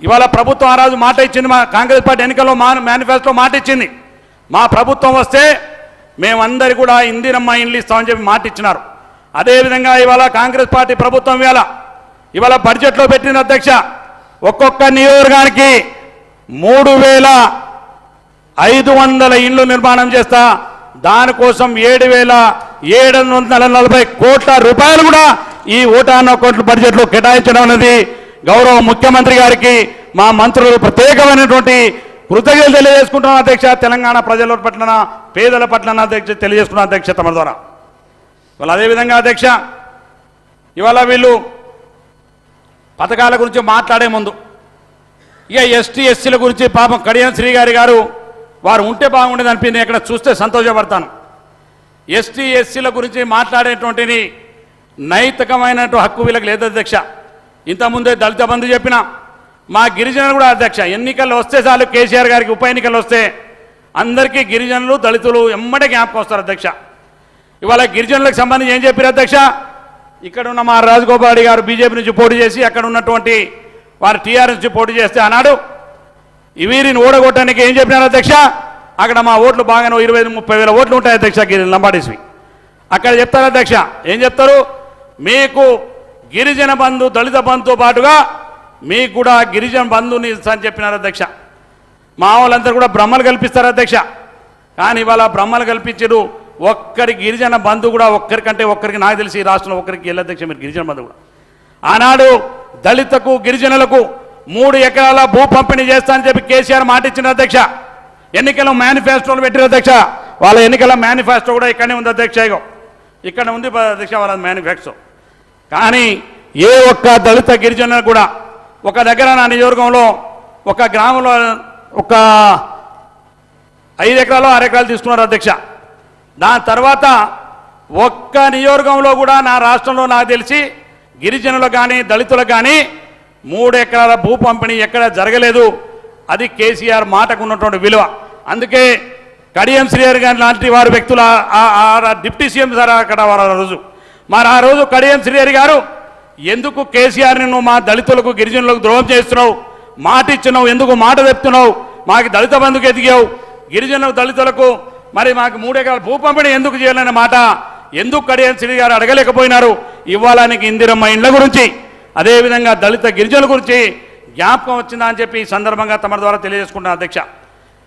ఇవాళ ప్రభుత్వం ఆ రోజు మాట ఇచ్చింది, మా కాంగ్రెస్ పార్టీ ఎన్నికల్లో మేనిఫెస్టో మాట ఇచ్చింది, మా ప్రభుత్వం వస్తే మేమందరి కూడా ఇందిరమ్మ ఇండ్లు ఇస్తామని చెప్పి మాట ఇచ్చినారు. అదేవిధంగా ఇవాళ కాంగ్రెస్ పార్టీ ప్రభుత్వం ఇవాళ బడ్జెట్లో పెట్టిన అధ్యక్ష ఒక్కొక్క నియోజకవర్గానికి 3500 ఇండ్లు నిర్మాణం చేస్తా, దానికోసం 7740 కోట్ల రూపాయలు కూడా ఈ 150 కోట్ల బడ్జెట్లో కేటాయించడం అనేది గౌరవ ముఖ్యమంత్రి గారికి మా మంత్రులు ప్రత్యేకమైనటువంటి కృతజ్ఞతలు తెలియజేసుకుంటున్నాం అధ్యక్ష. తెలంగాణ ప్రజల పట్ల, పేదల పట్ల అధ్యక్ష తెలియజేసుకున్నాం అధ్యక్ష తమ ద్వారా. ఇవాళ అదేవిధంగా అధ్యక్ష ఇవాళ వీళ్ళు పథకాల గురించి మాట్లాడే ముందు ఇక ఎస్టీ ఎస్సీల గురించి పాపం కడియం శ్రీ గారు వారు ఉంటే బాగుండేది అనిపించింది, ఇక్కడ చూస్తే సంతోషపడతాను. ఎస్టీ ఎస్సీల గురించి మాట్లాడేటువంటిది నైతికమైన హక్కు వీళ్ళకి లేదు అధ్యక్ష. ఇంతకుముందే దళిత బంధు చెప్పిన మా గిరిజనులు కూడా అధ్యక్ష ఎన్నికల్లో వస్తే చాలు, కేసీఆర్ గారికి ఉప ఎన్నికలు వస్తే అందరికీ గిరిజనులు దళితులు ఎమ్మటే జ్ఞాపకం వస్తారు అధ్యక్ష. ఇవాళ గిరిజనులకు సంబంధించి ఏం చెప్పారు అధ్యక్ష? ఇక్కడ ఉన్న మా రాజగోపాల్ గారు బీజేపీ నుంచి పోటీ చేసి అక్కడ ఉన్నటువంటి వారు టీఆర్ఎస్ నుంచి పోటీ చేస్తే అన్నాడు వీరిని ఓడగొట్టడానికి ఏం చెప్పినారు అధ్యక్ష? అక్కడ మా ఓట్లు బాగానే 20-30 వేల ఓట్లు ఉంటాయి అధ్యక్ష లంబాడీస్వి. అక్కడ చెప్తారు అధ్యక్ష, ఏం చెప్తారు? మీకు గిరిజన బంధు దళిత బంధుతో పాటుగా మీకు కూడా గిరిజన బంధుని అని చెప్పినారు అధ్యక్ష. మా వాళ్ళందరూ కూడా బ్రహ్మలు కల్పిస్తారు అధ్యక్ష. కానీ ఇవాళ బ్రహ్మలు కల్పించారు, ఒక్కరి గిరిజన బంధు కూడా ఒక్కరికంటే ఒక్కరికి, నాకు తెలిసి ఈ రాష్ట్రంలో ఒక్కరికి వెళ్ళి అధ్యక్ష మీరు గిరిజన బంధు కూడా. ఆనాడు దళితకు గిరిజనులకు 3 ఎకరాల భూ పంపిణీ చేస్తా అని చెప్పి కేసీఆర్ మాట ఇచ్చిన అధ్యక్ష. ఎన్నికల మేనిఫెస్టోలు పెట్టిన అధ్యక్ష. వాళ్ళ ఎన్నికల మేనిఫెస్టో కూడా ఇక్కడనే ఉంది అధ్యక్ష. ఇక్కడ ఉంది అధ్యక్ష వాళ్ళ మేనిఫెస్టో. కానీ ఏ ఒక్క దళిత గిరిజనులకు కూడా ఒక దగ్గర నా నియోజకవర్గంలో ఒక గ్రామంలో ఒక 5 ఎకరాలు 6 ఎకరాలు తీసుకున్నారు అధ్యక్ష. దాని తర్వాత ఒక్క నియోజకవర్గంలో కూడా నా రాష్ట్రంలో నాకు తెలిసి గిరిజనులకు కానీ దళితులకు కానీ 3 ఎకరాల భూ పంపిణీ ఎక్కడ జరగలేదు. అది కేసీఆర్ మాటకు ఉన్నటువంటి విలువ. అందుకే కడియం శ్రీహరి గారి లాంటి వారి వ్యక్తుల డిప్యూటీ సీఎం సార్ అక్కడ వారు రోజు మరి ఆ రోజు కడియం శ్రీహరి గారు ఎందుకు కేసీఆర్ని నువ్వు మా దళితులకు గిరిజనులకు ద్రోహం చేస్తున్నావు, మాట ఇచ్చినావు, ఎందుకు మాట చెప్తున్నావు, మాకు దళిత బంధుకు ఎదిగావు, గిరిజనులకు దళితులకు మరి మాకు 3 ఎకరాల భూ పంపిణీ ఎందుకు చేయాలనే మాట ఎందుకు కడియం శ్రీ గారు అడగలేకపోయినారు? ఇవ్వాలానికి ఇందిరమ్మ ఇండ్ల గురించి అదేవిధంగా దళిత గిరిజనుల గురించి జ్ఞాపకం వచ్చిందా అని చెప్పి ఈ సందర్భంగా తమ ద్వారా తెలియజేసుకుంటున్నాను అధ్యక్ష.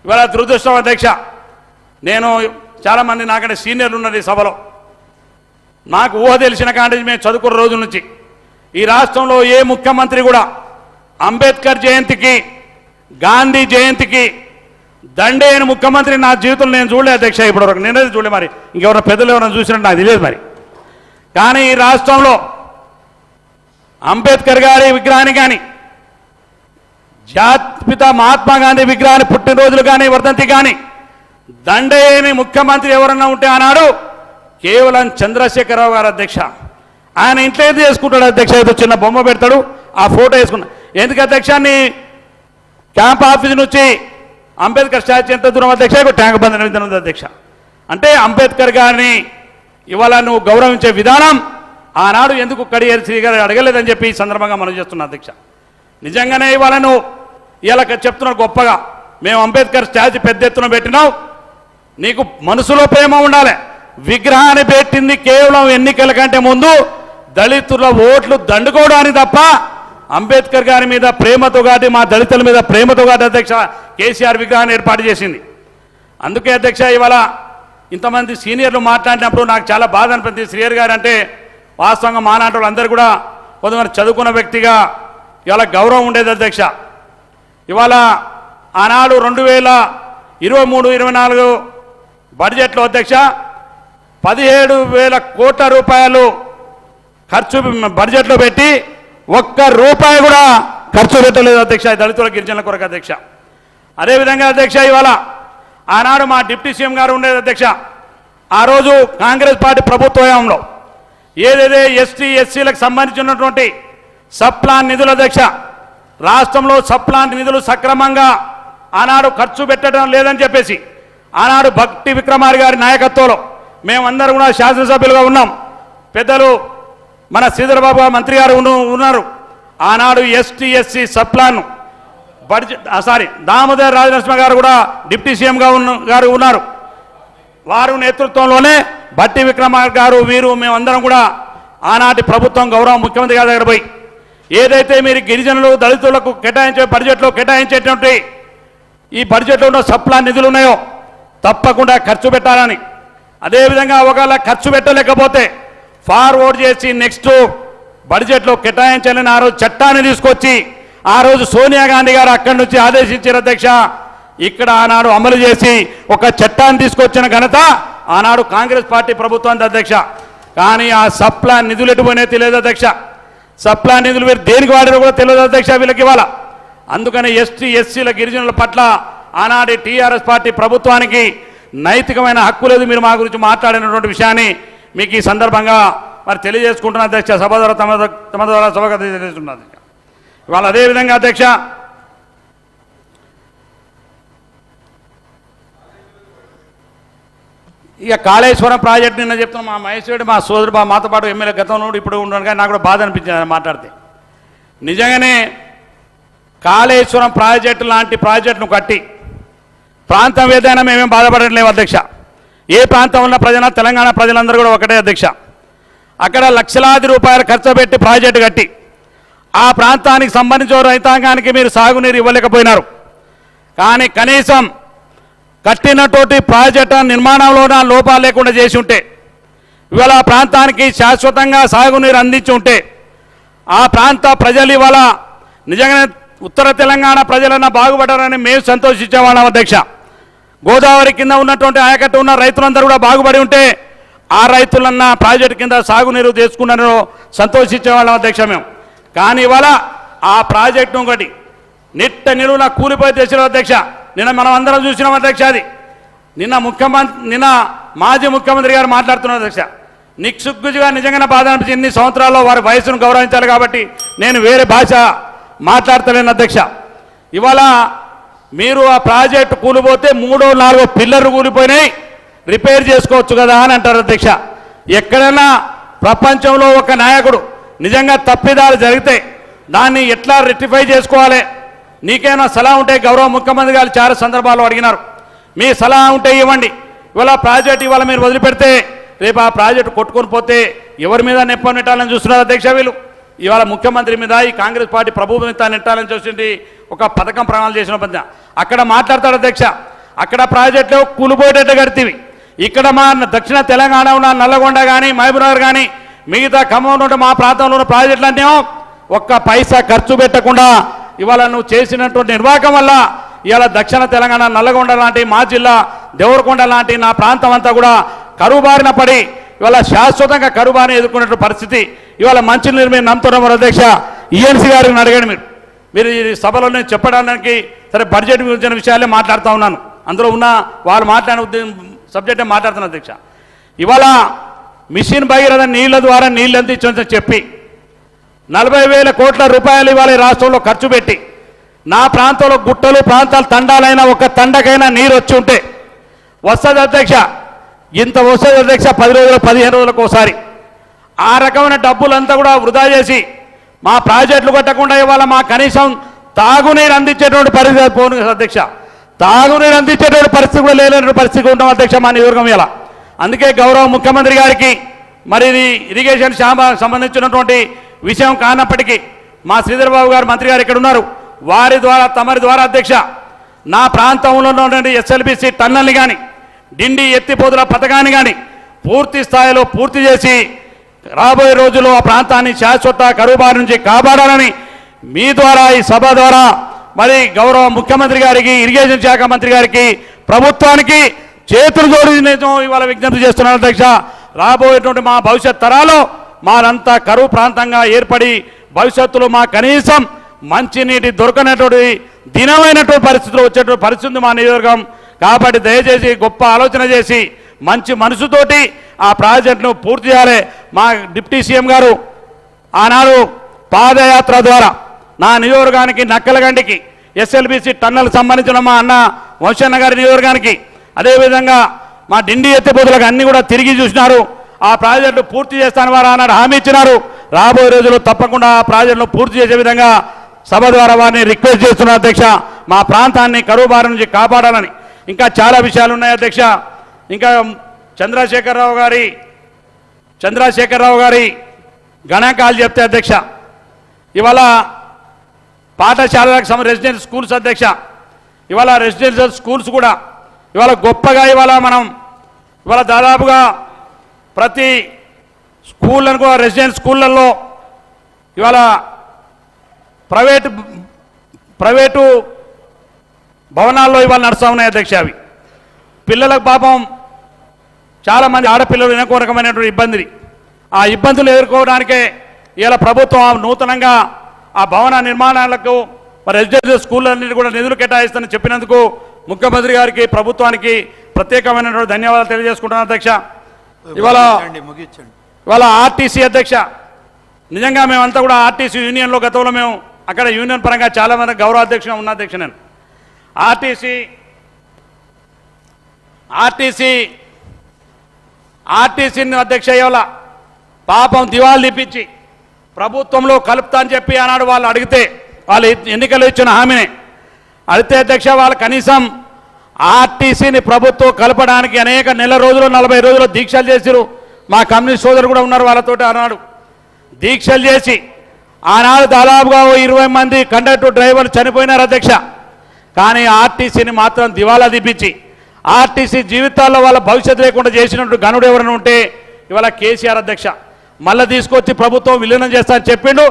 ఇవాళ దురదృష్టం అధ్యక్ష, నేను చాలామంది నాకంటే సీనియర్లు ఉన్నారు ఈ సభలో. నాకు ఊహ తెలిసిన కాంటి మేము చదువుకున్న రోజుల నుంచి ఈ రాష్ట్రంలో ఏ ముఖ్యమంత్రి కూడా అంబేద్కర్ జయంతికి గాంధీ జయంతికి దండేయని ముఖ్యమంత్రి నా జీవితంలో నేను చూడలేదు అధ్యక్ష. ఇప్పటివరకు నేనేది చూడలే, మరి ఇంకెవరైనా పెద్దలు ఎవరైనా చూసినట్టు నాకు తెలియదు మరి. కానీ ఈ రాష్ట్రంలో అంబేద్కర్ గారి విగ్రహాన్ని కానీ జాతిపిత మహాత్మా గాంధీ విగ్రహాన్ని పుట్టినరోజులు కానీ వర్ధంతి కానీ దండేయని ముఖ్యమంత్రి ఎవరన్నా ఉంటే ఆనాడు కేవలం చంద్రశేఖరరావు గారు అధ్యక్ష. ఆయన ఇంట్లో ఏది చేసుకుంటాడు అధ్యక్ష? ఏదో చిన్న బొమ్మ పెడతాడు, ఆ ఫోటో వేసుకున్నా. ఎందుకు అధ్యక్షాన్ని క్యాంప్ ఆఫీస్ నుంచి అంబేద్కర్ స్టాచ్యూ ఎంత దూరం అధ్యక్ష? ట్యాంక్ బండ్ ఉంది అధ్యక్ష. అంటే అంబేద్కర్ గారిని ఇవాళ నువ్వు గౌరవించే విధానం ఆనాడు ఎందుకు కడియం శ్రీ గారు అడగలేదని చెప్పి ఈ సందర్భంగా మనం చేస్తున్నాం అధ్యక్ష. నిజంగానే ఇవాళ నువ్వు ఇలా చెప్తున్నావు గొప్పగా, మేము అంబేద్కర్ స్టాచ్యూ పెద్ద ఎత్తున పెట్టినావు, నీకు మనసులో ప్రేమ ఉండాలి. విగ్రహాన్ని పెట్టింది కేవలం ఎన్నికల కంటే ముందు దళితుల ఓట్లు దండుకోవడానికి తప్ప అంబేద్కర్ గారి మీద ప్రేమతో కాదు, మా దళితుల మీద ప్రేమతో కాదు అధ్యక్ష కేసీఆర్ విగ్రహాన్ని ఏర్పాటు చేసింది. అందుకే అధ్యక్ష ఇవాళ ఇంతమంది సీనియర్లు మాట్లాడినప్పుడు నాకు చాలా బాధ అనిపించింది. శ్రీహరి గారు అంటే వాస్తవంగా మానాటి వాళ్ళందరూ కూడా కొంతమంది చదువుకున్న వ్యక్తిగా ఇవాళ గౌరవం ఉండేది అధ్యక్ష. ఇవాళ ఆనాడు 2023-24 బడ్జెట్లో అధ్యక్ష 17,000 కోట్ల రూపాయలు ఖర్చు బడ్జెట్లో పెట్టి ఒక్క రూపాయి కూడా ఖర్చు పెట్టలేదు అధ్యక్ష దళితుల గిరిజనుల కొరకు అధ్యక్ష. అదేవిధంగా అధ్యక్ష ఇవాళ ఆనాడు మా డిప్యూటీ సీఎం గారు ఉండేది అధ్యక్ష. ఆ రోజు కాంగ్రెస్ పార్టీ ప్రభుత్వంలో ఏదైతే ఎస్టీ ఎస్సీలకు సంబంధించినటువంటి సప్లాన్ నిధుల అధ్యక్ష, రాష్ట్రంలో సప్లాన్ నిధులు సక్రమంగా ఆనాడు ఖర్చు పెట్టడం లేదని చెప్పేసి ఆనాడు భక్తి విక్రమార్క గారి నాయకత్వంలో మేమందరూ కూడా శాసనసభ్యులుగా ఉన్నాం. పెద్దలు మన శ్రీధరబాబు మంత్రి గారు ఉన్నారు. ఆనాడు ST SC subplan budget Damodar Rajanarasimha గారు కూడా డిప్యూటీ సీఎంగా గారు ఉన్నారు. వారు నేతృత్వంలోనే భట్టి విక్రమార్క గారు వీరు మేమందరం కూడా ఆనాటి ప్రభుత్వం గౌరవ ముఖ్యమంత్రి గారి దగ్గర పోయి ఏదైతే మీరు గిరిజనులు దళితులకు కేటాయించే బడ్జెట్లో కేటాయించేటువంటి ఈ బడ్జెట్లో ఉన్న సప్లాన్ నిధులు ఉన్నాయో తప్పకుండా ఖర్చు పెట్టాలని, అదేవిధంగా ఒకవేళ ఖర్చు పెట్టలేకపోతే ఫార్వర్డ్ చేసి నెక్స్ట్ బడ్జెట్లో కేటాయించాలని ఆ రోజు చట్టాన్ని తీసుకొచ్చి ఆ రోజు సోనియా గాంధీ గారు అక్కడి నుంచి ఆదేశించారు అధ్యక్ష. ఇక్కడ ఆనాడు అమలు చేసి ఒక చట్టాన్ని తీసుకొచ్చిన ఘనత ఆనాడు కాంగ్రెస్ పార్టీ ప్రభుత్వానికి అధ్యక్ష. కానీ ఆ సప్లాన్ నిధులు ఎటుపోయినా తెలియదు అధ్యక్ష. సప్లాన్ నిధులు మీరు దేనికి వాడారో కూడా తెలియదు అధ్యక్ష వీళ్ళకి ఇవాళ. అందుకని ఎస్టీ ఎస్సీల గిరిజనుల పట్ల ఆనాటి టీఆర్ఎస్ పార్టీ ప్రభుత్వానికి నైతికమైన హక్కు లేదు మీరు మా గురించి మాట్లాడినటువంటి విషయాన్ని మీకు ఈ సందర్భంగా మరి తెలియజేసుకుంటున్న అధ్యక్ష. సభ ద్వారా తమ ద్వారా సభగా తెలియజేస్తున్నారు అధ్యక్ష. ఇవాళ అదేవిధంగా అధ్యక్ష ఇక కాళేశ్వరం ప్రాజెక్టు నిన్న చెప్తున్నా మా మహేశ్వరుడు మా సోదరుడు మాతో పాటు ఎమ్మెల్యే గతంలో ఇప్పుడు ఉన్నాడు, కానీ నాకు కూడా బాధ అనిపించింది మాట్లాడితే. నిజంగానే కాళేశ్వరం ప్రాజెక్టు లాంటి ప్రాజెక్టును కట్టి ప్రాంతం ఏదైనా మేమేం బాధపడట్లేము అధ్యక్ష. ఏ ప్రాంతం ఉన్న ప్రజల తెలంగాణ ప్రజలందరూ కూడా ఒకటే అధ్యక్ష. అక్కడ లక్షలాది రూపాయలు ఖర్చు పెట్టి ప్రాజెక్టు కట్టి ఆ ప్రాంతానికి సంబంధించిన రైతాంగానికి మీరు సాగునీరు ఇవ్వలేకపోయినారు. కానీ కనీసం కట్టినటువంటి ప్రాజెక్టు నిర్మాణంలోన లోపాలు లేకుండా చేసి ఉంటే, ఇవాళ ఆ ప్రాంతానికి శాశ్వతంగా సాగునీరు అందించి ఉంటే ఆ ప్రాంత ప్రజలు ఇవాళ నిజంగానే ఉత్తర తెలంగాణ ప్రజలన్నా బాగుపడారని మేము సంతోషించేవాళ్ళం అధ్యక్ష. గోదావరి కింద ఉన్నటువంటి ఆయకట్టు ఉన్న రైతులందరూ కూడా బాగుపడి ఉంటే ఆ రైతులన్నా ప్రాజెక్టు కింద సాగునీరు తీసుకున్నారో సంతోషించేవాళ్ళం అధ్యక్ష మేము. కానీ ఇవాళ ఆ ప్రాజెక్టును ఒకటి నిట్ట నిలువున కూలిపోయి తెచ్చిన అధ్యక్ష. నిన్న మనం అందరం చూసినాం అధ్యక్ష. అది నిన్న మాజీ ముఖ్యమంత్రి గారు మాట్లాడుతున్నారు అధ్యక్ష. నిక్సుగ్గుగా నిజంగానే బాధ అనిపించింది. ఇన్ని సంవత్సరాల్లో వారి వయసును గౌరవించాలి కాబట్టి నేను వేరే భాష మాట్లాడతలేను అధ్యక్ష. ఇవాళ మీరు ఆ ప్రాజెక్టు కూలిపోతే 3-4 పిల్లర్లు కూలిపోయినాయి, రిపేర్ చేసుకోవచ్చు కదా అని అంటారు అధ్యక్ష. ఎక్కడైనా ప్రపంచంలో ఒక నాయకుడు నిజంగా తప్పిదాలు జరిగితే దాన్ని ఎట్లా రెక్టిఫై చేసుకోవాలి, నీకేమైనా సలహా ఉంటే గౌరవ ముఖ్యమంత్రి గారు చాలా సందర్భాల్లో అడిగినారు. మీ సలహా ఉంటే ఇవ్వండి. ఇవాళ ప్రాజెక్టు ఇవాళ మీరు వదిలిపెడితే రేపు ఆ ప్రాజెక్టు కొట్టుకొని పోతే ఎవరి మీద నెప్పని నెట్టాలని చూస్తున్నారు అధ్యక్ష. వీళ్ళు ఇవాళ ముఖ్యమంత్రి మీద ఈ కాంగ్రెస్ పార్టీ ప్రభుత్వం మీద నెట్టాలని చూసింది ఒక పథకం ప్రమాణాలు చేసిన పద్ధతి. అక్కడ మాట్లాడతాడు అధ్యక్ష, అక్కడ ప్రాజెక్టులో కూలిపోయేటట్టు కడితేవి. ఇక్కడ మా దక్షిణ తెలంగాణ ఉన్న నల్లగొండ కానీ మహబూబ్నగర్ కానీ మిగతా ఖమ్మం నుండి మా ప్రాంతంలో ఉన్న ప్రాజెక్టులు అంటేమో ఒక్క పైసా ఖర్చు పెట్టకుండా ఇవాళ నువ్వు చేసినటువంటి నిర్వాహకం వల్ల ఇవాళ దక్షిణ తెలంగాణ నల్లగొండ లాంటి మా జిల్లా దేవరకొండ లాంటి నా ప్రాంతం అంతా కూడా కరువు బారిన పడి ఇవాళ శాశ్వతంగా కరువు బారిన ఎదుర్కొనే పరిస్థితి. ఇవాళ మంచినీరు మీరు నమ్ముతున్నారు అధ్యక్ష. ఈఎన్సీ గారిని అడగండి మీరు ఈ సభలో నేను చెప్పడానికి సరే బడ్జెట్ గురించిన విషయాలే మాట్లాడుతూ ఉన్నాను. అందులో ఉన్న వాళ్ళు మాట్లాడిన సబ్జెక్టే మాట్లాడుతున్నారు అధ్యక్ష. ఇవాళ మిషన్ భగీరథ నీళ్ల ద్వారా నీళ్ళు అందించని చెప్పి 40,000 కోట్ల రూపాయలు ఇవాళ రాష్ట్రంలో ఖర్చు పెట్టి నా ప్రాంతంలో గుట్టలు ప్రాంతాలు తండాలైనా ఒక తండకైనా నీరు వచ్చి ఉంటే వస్తుంది అధ్యక్ష. ఇంత వస్తుంది అధ్యక్ష 10 రోజులు 15 రోజులకు ఒకసారి. ఆ రకమైన డబ్బులంతా కూడా వృధా చేసి మా ప్రాజెక్టులు కట్టకుండా ఇవాళ మా కనీసం తాగునీరు అందించేటువంటి పరిస్థితి పోను అధ్యక్ష. తాగునీరు అందించేటువంటి పరిస్థితి కూడా లేనటువంటి పరిస్థితి ఉంటాం అధ్యక్ష మా నియోజకవర్గం ఇలా. అందుకే గౌరవ ముఖ్యమంత్రి గారికి మరి ఇది ఇరిగేషన్ సంబంధించినటువంటి విషయం కానప్పటికీ మా శ్రీధర్ బాబు గారు మంత్రి గారు ఇక్కడ ఉన్నారు, వారి ద్వారా తమరి ద్వారా అధ్యక్ష నా ప్రాంతంలో ఉన్నటువంటి ఎస్ఎల్బిసి టన్నల్ని కానీ డిండి ఎత్తిపోతుల పథకాన్ని కానీ పూర్తి స్థాయిలో పూర్తి చేసి రాబోయే రోజుల్లో ఆ ప్రాంతాన్ని శాశ్వత కరువు బారి నుంచి కాపాడాలని మీ ద్వారా ఈ సభ ద్వారా మరి గౌరవ ముఖ్యమంత్రి గారికి ఇరిగేషన్ శాఖ మంత్రి గారికి ప్రభుత్వానికి చేతులు జోడి నేను ఇవాళ విజ్ఞప్తి చేస్తున్నాను అధ్యక్ష. రాబోయేటువంటి మా భవిష్యత్ తరాలు మాదంతా కరువు ప్రాంతంగా ఏర్పడి భవిష్యత్తులో మా కనీసం మంచినీటి దొరకనటువంటి దినమైనటువంటి పరిస్థితులు వచ్చేటువంటి పరిస్థితి మా నియోజకవర్గం. కాబట్టి దయచేసి గొప్ప ఆలోచన చేసి మంచి మనసుతోటి ఆ ప్రాజెక్టును పూర్తి చేయాలి. మా డిప్యూటీ సీఎం గారు ఆనాడు పాదయాత్ర ద్వారా నా నియోజకవర్గానికి నక్కలగండికి ఎస్ఎల్బిసి టన్నల్ సంబంధించిన మా అన్న వంశన్న గారి నియోజకవర్గానికి అదేవిధంగా మా డిండి ఎత్తిపోతులకు అన్ని కూడా తిరిగి చూసినారు. ఆ ప్రాజెక్టు పూర్తి చేస్తాను వారు ఆనాడు హామీ ఇచ్చినారు. రాబోయే రోజుల్లో తప్పకుండా ఆ ప్రాజెక్టును పూర్తి చేసే విధంగా సభ ద్వారా వారిని రిక్వెస్ట్ చేస్తున్నారు అధ్యక్ష. మా ప్రాంతాన్ని కరువు బారి నుంచి కాపాడాలని. ఇంకా చాలా విషయాలు ఉన్నాయి అధ్యక్ష. ఇంకా చంద్రశేఖరరావు గారి గణాంకాలు చెప్తే అధ్యక్ష ఇవాళ పాఠశాలలకు రెసిడెన్షియల్ స్కూల్స్ అధ్యక్ష ఇవాళ రెసిడెన్షియల్ స్కూల్స్ కూడా ఇవాళ గొప్పగా ఇవాళ మనం ఇవాళ దాదాపుగా ప్రతి స్కూళ్ళను కూడా రెసిడెన్షియల్ స్కూళ్ళల్లో ఇవాళ ప్రైవేటు భవనాల్లో ఇవాళ నడుస్తూ ఉన్నాయి అధ్యక్ష. అవి పిల్లలకు పాపం చాలామంది ఆడపిల్లలు ఎన్నో రకమైనటువంటి ఇబ్బంది. ఆ ఇబ్బందులు ఎదుర్కోవడానికే ఇలా ప్రభుత్వం నూతనంగా ఆ భవన నిర్మాణాలకు మరి రెసిడెన్షియల్ స్కూళ్ళన్నిటి కూడా నిధులు కేటాయిస్తానని చెప్పినందుకు ముఖ్యమంత్రి గారికి ప్రభుత్వానికి ప్రత్యేకమైనటువంటి ధన్యవాదాలు తెలియజేసుకుంటున్నాను అధ్యక్ష. ఇవాళ ఆర్టీసీ అధ్యక్ష నిజంగా మేమంతా కూడా ఆర్టీసీ యూనియన్లో గతంలో మేము అక్కడ యూనియన్ పరంగా చాలామంది గౌరవాధ్యక్షుగా ఉన్న అధ్యక్ష నేను ఆర్టీసీ ఆర్టీసీని అధ్యక్ష ఇవాళ పాపం దివాళు తీపించి ప్రభుత్వంలో కలుపుతా అని చెప్పి ఆనాడు వాళ్ళు అడిగితే వాళ్ళు ఎన్నికలు ఇచ్చిన హామీని అడిగితే అధ్యక్ష వాళ్ళు కనీసం ఆర్టీసీని ప్రభుత్వం కలపడానికి అనేక నెల రోజులు 40 రోజులు దీక్షలు చేసిరు. మా కమ్యూనిస్ట్ సోదరులు కూడా ఉన్నారు వాళ్ళతో ఆనాడు దీక్షలు చేసి ఆనాడు దాదాపుగా 20 మంది కండక్టర్ డ్రైవర్లు చనిపోయినారు అధ్యక్ష. కానీ ఆర్టీసీని మాత్రం దివాలా తీపించి ఆర్టీసీ జీవితాల్లో వాళ్ళ భవిష్యత్తు లేకుండా చేసినట్టు గనుడు ఎవరైనా ఉంటే ఇవాళ కేసీఆర్ అధ్యక్ష. మళ్ళీ తీసుకొచ్చి ప్రభుత్వం విలీనం చేస్తా అని చెప్పిండు.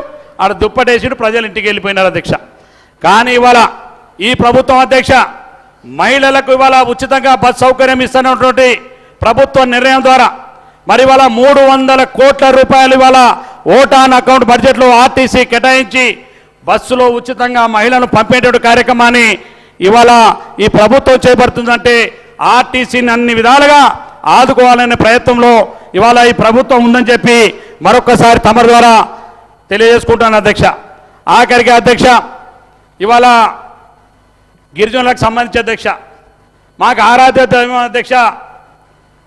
ఆడ దుప్పటేసిడు, ప్రజలు ఇంటికి వెళ్ళిపోయినారు అధ్యక్ష. కానీ ఇవాళ ఈ ప్రభుత్వం అధ్యక్ష మహిళలకు ఇవాళ ఉచితంగా బస్ సౌకర్యం ఇస్తున్నటువంటి ప్రభుత్వ నిర్ణయం ద్వారా మరి ఇవాళ 300 కోట్ల రూపాయలు ఇవాళ ఓటాన్ అకౌంట్ బడ్జెట్లో ఆర్టీసీ కేటాయించి బస్సులో ఉచితంగా మహిళలను పంపేటువంటి కార్యక్రమాన్ని ఇవాళ ఈ ప్రభుత్వం చేపడుతుందంటే ఆర్టీసీని అన్ని విధాలుగా ఆదుకోవాలనే ప్రయత్నంలో ఇవాళ ఈ ప్రభుత్వం ఉందని చెప్పి మరొకసారి తమ ద్వారా తెలియజేసుకుంటాను అధ్యక్ష. ఆఖరికి అధ్యక్ష ఇవాళ గిరిజనులకు సంబంధించి అధ్యక్ష మాకు ఆరాధ్య దైవం అధ్యక్ష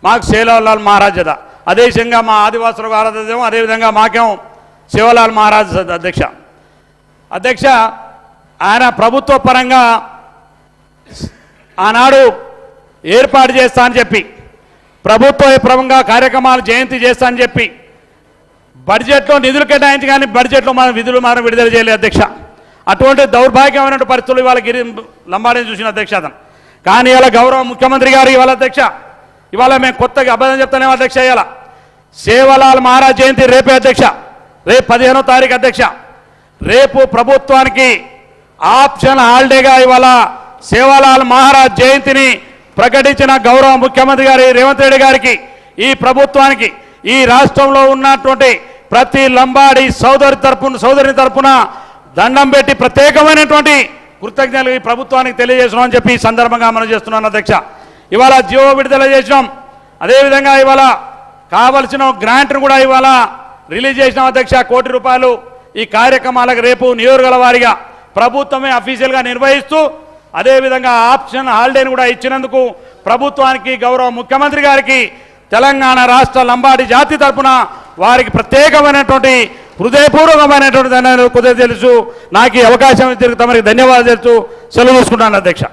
మాకు సేవలాల్ మహారాజద, అదేవిధంగా మా ఆదివాసులకు ఆరాధ్య దైవం, అదేవిధంగా మాకేమో సేవలాల్ మహారాజ్ అధ్యక్ష. అధ్యక్ష ఆయన ప్రభుత్వ పరంగా ఆనాడు ఏర్పాటు చేస్తా అని చెప్పి ప్రభుత్వ పరంగా కార్యక్రమాలు జయంతి చేస్తా అని చెప్పి బడ్జెట్లో నిధులు కేటాయించి కానీ బడ్జెట్లో మన విధులు మనం విడుదల చేయలేదు అధ్యక్ష. అటువంటి దౌర్భాగ్యమైన పరిస్థితులు ఇవాళ లంబాడిని చూసిన అధ్యక్ష అతను. కానీ ఇవాళ గౌరవ ముఖ్యమంత్రి గారు ఇవాళ అధ్యక్ష ఇవాళ మేము కొత్తగా అబద్ధం చెప్తానేమో అధ్యక్ష. ఇవాళ సేవలాల్ మహారాజ్ జయంతి రేపే అధ్యక్ష, రేపు 15వ తారీఖు అధ్యక్ష. రేపు ప్రభుత్వానికి ఆప్షన్ హాలిడేగా ఇవాళ సేవలాల్ మహారాజ్ జయంతిని ప్రకటించిన గౌరవ ముఖ్యమంత్రి గారి రేవంత్ రెడ్డి గారికి, ఈ ప్రభుత్వానికి, ఈ రాష్ట్రంలో ఉన్నటువంటి ప్రతి లంబాడి సోదరి తరపున దండం పెట్టి ప్రత్యేకమైనటువంటి కృతజ్ఞతలు ఈ ప్రభుత్వానికి తెలియజేస్తున్నామని చెప్పి ఈ సందర్భంగా మనం చేస్తున్నాను అధ్యక్ష. ఇవాళ జీవో విడుదల చేసినాం, అదేవిధంగా ఇవాళ కావలసిన గ్రాంట్ను కూడా ఇవాళ రిలీజ్ చేసినాం అధ్యక్ష. 1 కోటి రూపాయలు ఈ కార్యక్రమాలకు రేపు నియోజకవర్గాల వారీగా ప్రభుత్వమే అఫీషియల్గా నిర్వహిస్తూ అదేవిధంగా ఆప్షన్ హాలిడేని కూడా ఇచ్చినందుకు ప్రభుత్వానికి గౌరవ ముఖ్యమంత్రి గారికి తెలంగాణ రాష్ట్ర లంబాడి జాతి తరఫున వారికి ప్రత్యేకమైనటువంటి హృదయపూర్వకమైనటువంటి తెలుసు. నాకు ఈ అవకాశం తమరికి ధన్యవాదాలు తెలుసు. సెలవు తీసుకుంటాను అధ్యక్ష.